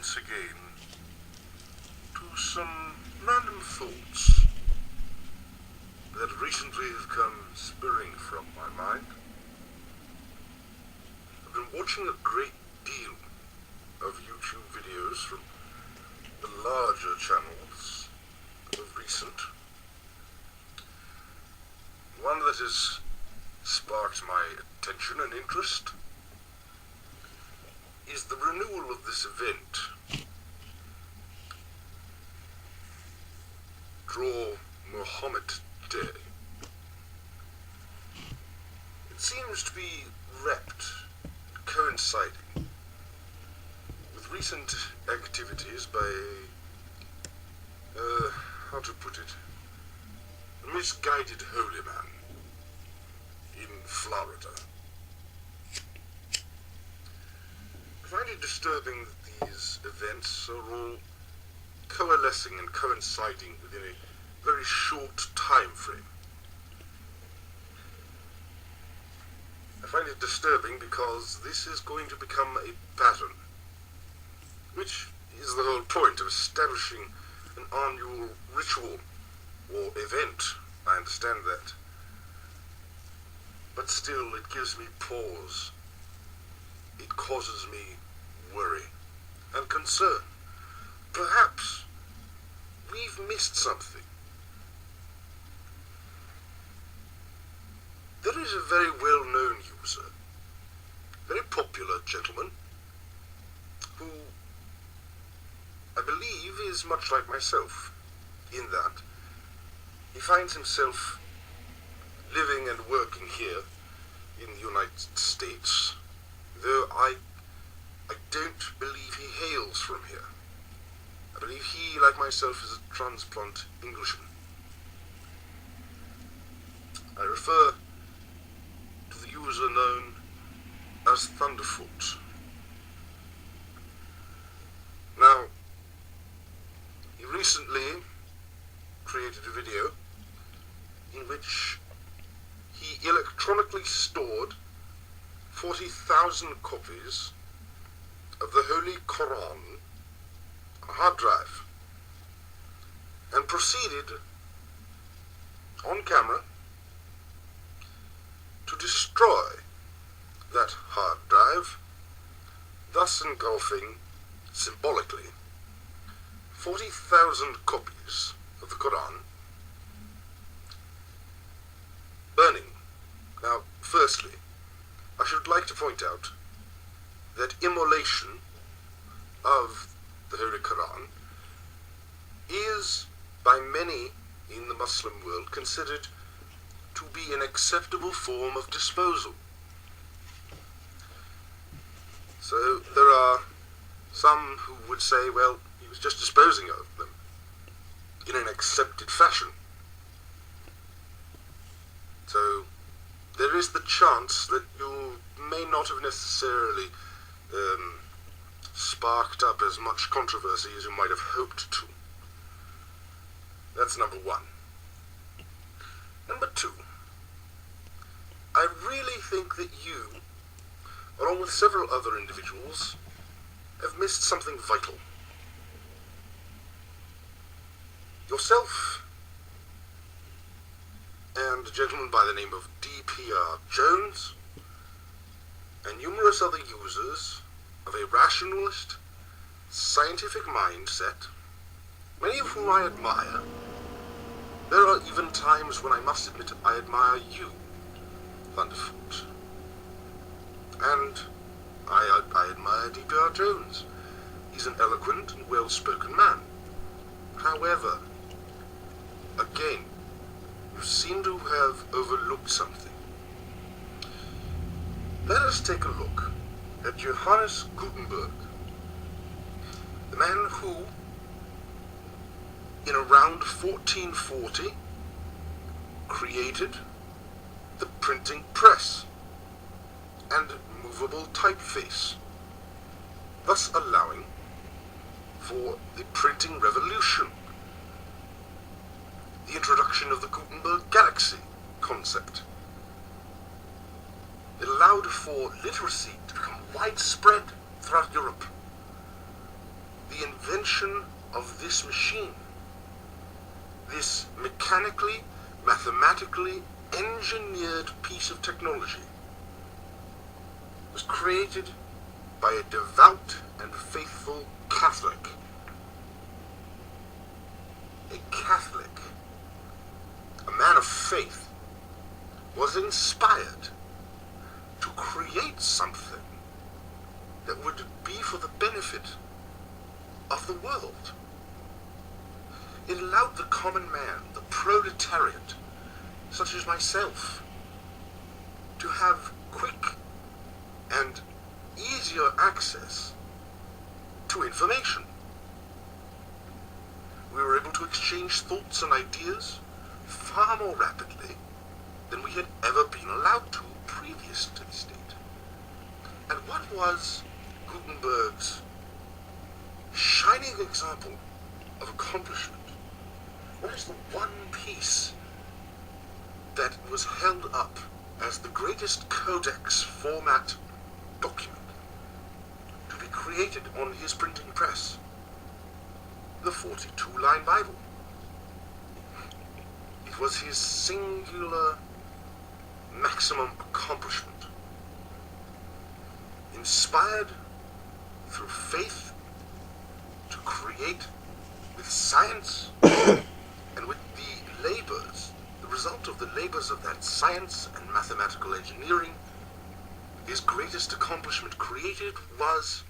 once again to some random thoughts that recently have come spurring from my mind. I've been watching a great deal of YouTube videos from the larger channels of recent. One that has sparked my attention and interest is the renewal of this event. Draw Muhammad Day. It seems to be coinciding with recent activities by how to put it, a misguided holy man in Florida. I find it disturbing that these events are all coalescing and coinciding within a very short time frame. I find it disturbing because this is going to become a pattern, which is the whole point of establishing an annual ritual or event. I understand that. But still, it gives me pause. It causes me worry and concern. Perhaps we've missed something. There is a very well-known user, very popular gentleman, who I believe is much like myself, in that he finds himself living and working here in the United States, though I don't believe he hails from here. I believe he, like myself, is a transplant Englishman. I refer to the user known as Thunderfoot. Now, he recently created a video in which he electronically stored 40,000 copies of the Holy Quran on a hard drive and proceeded on camera to destroy that hard drive, thus engulfing, symbolically, 40,000 copies of the Quran, burning. Now, firstly, I should like to point out that immolation of the Holy Quran is, by many in the Muslim world, considered to be an acceptable form of disposal. So there are some who would say, well, he was just disposing of them in an accepted fashion. So there is the chance that you may not have necessarily sparked up as much controversy as you might have hoped to. That's number one. Number two, I really think that you, along with several other individuals, have missed something vital. Yourself and a gentleman by the name of D.P.R. Jones and numerous other users of a rationalist, scientific mindset, many of whom I admire. There are even times when I must admit I admire you, Thunderfoot. And I admire D.P.R. Jones. He's an eloquent and well-spoken man. However, again, you seem to have overlooked something. Let us take a look at Johannes Gutenberg, the man who, in around 1440, created the printing press and movable typeface, thus allowing for the printing revolution, the introduction of the Gutenberg Galaxy concept. It allowed for literacy to become widespread throughout Europe. the invention of this machine, this mechanically, mathematically engineered piece of technology, was created by a devout and faithful Catholic. A Catholic, a man of faith, was inspired to create something that would be for the benefit of the world. It allowed the common man, the proletariat, such as myself, to have quick and easier access to information. We were able to exchange thoughts and ideas far more rapidly than we had ever been allowed to previous to this date. And what was Gutenberg's shining example of accomplishment? What is the one piece that was held up as the greatest codex format document to be created on his printing press? The 42-line Bible. It was his singular maximum accomplishment. Inspired through faith to create with science and with the labors, the result of the labors of that science and mathematical engineering, his greatest accomplishment created was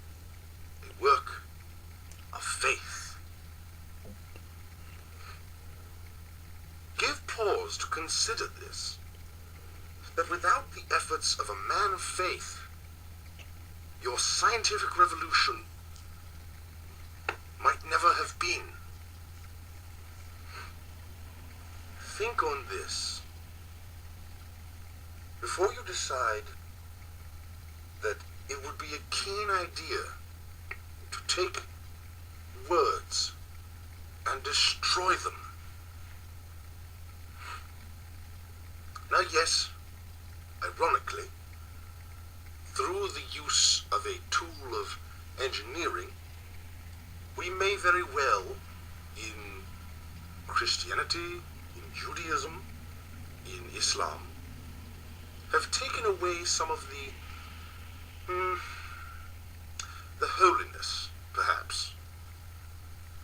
a work of faith. Give pause to consider this, that without the efforts of a man of faith, your scientific revolution might never have been. Think on this before you decide that it would be a keen idea to take words and destroy them. Now, yes, ironically, through the use of a tool of engineering, we may very well, in Christianity, in Judaism, in Islam, have taken away some of the holiness, perhaps,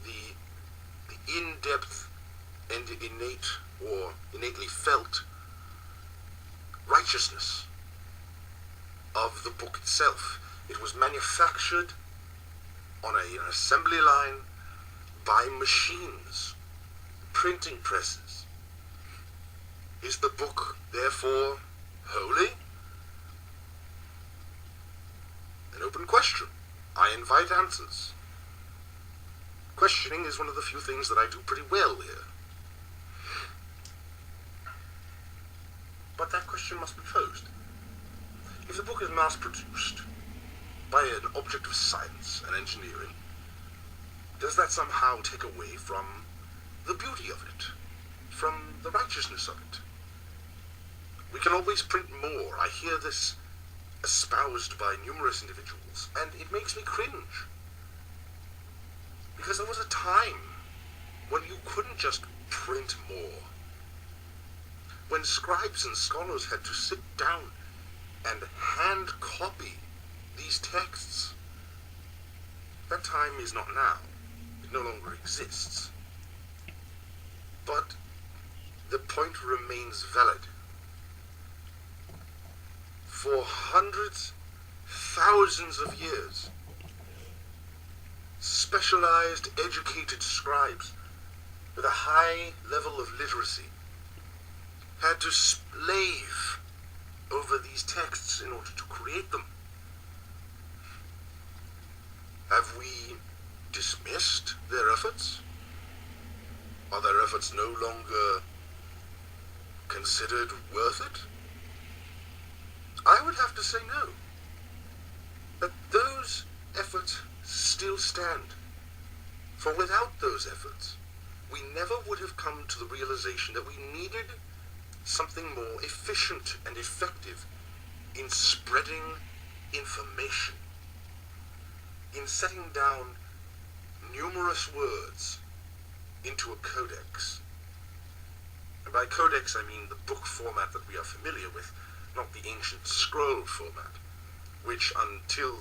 the in-depth and innate or innately felt righteousness of the book itself. It was manufactured on an assembly line by machines, printing presses. Is the book therefore holy? An open question. I invite answers. Questioning is one of the few things that I do pretty well here. But that question must be posed. If the book is mass-produced by an object of science and engineering, does that somehow take away from the beauty of it, from the righteousness of it? We can always print more. I hear this espoused by numerous individuals, and it makes me cringe. Because there was a time when you couldn't just print more. When scribes and scholars had to sit down and hand copy these texts. That time is not now. It no longer exists. But the point remains valid. For hundreds, thousands of years, specialized, educated scribes with a high level of literacy had to slave over these texts in order to create them. Have we dismissed their efforts? Are their efforts no longer considered worth it? I would have to say no. That those efforts still stand. For without those efforts, we never would have come to the realization that we needed something more efficient and effective in spreading information, in setting down numerous words into a codex. And by codex I mean the book format that we are familiar with, not the ancient scroll format, which until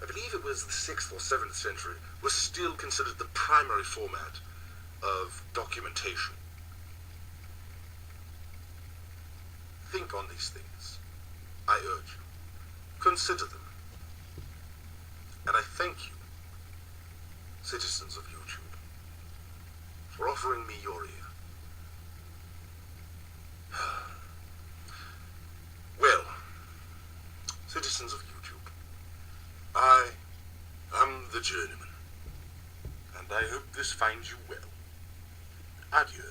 I believe it was the 6th or 7th century, was still considered the primary format of documentation. Think on these things. I urge you. Consider them. And I thank you, citizens of YouTube, for offering me your ear. Well, citizens of YouTube, I am the Journeyman, and I hope this finds you well. Adieu.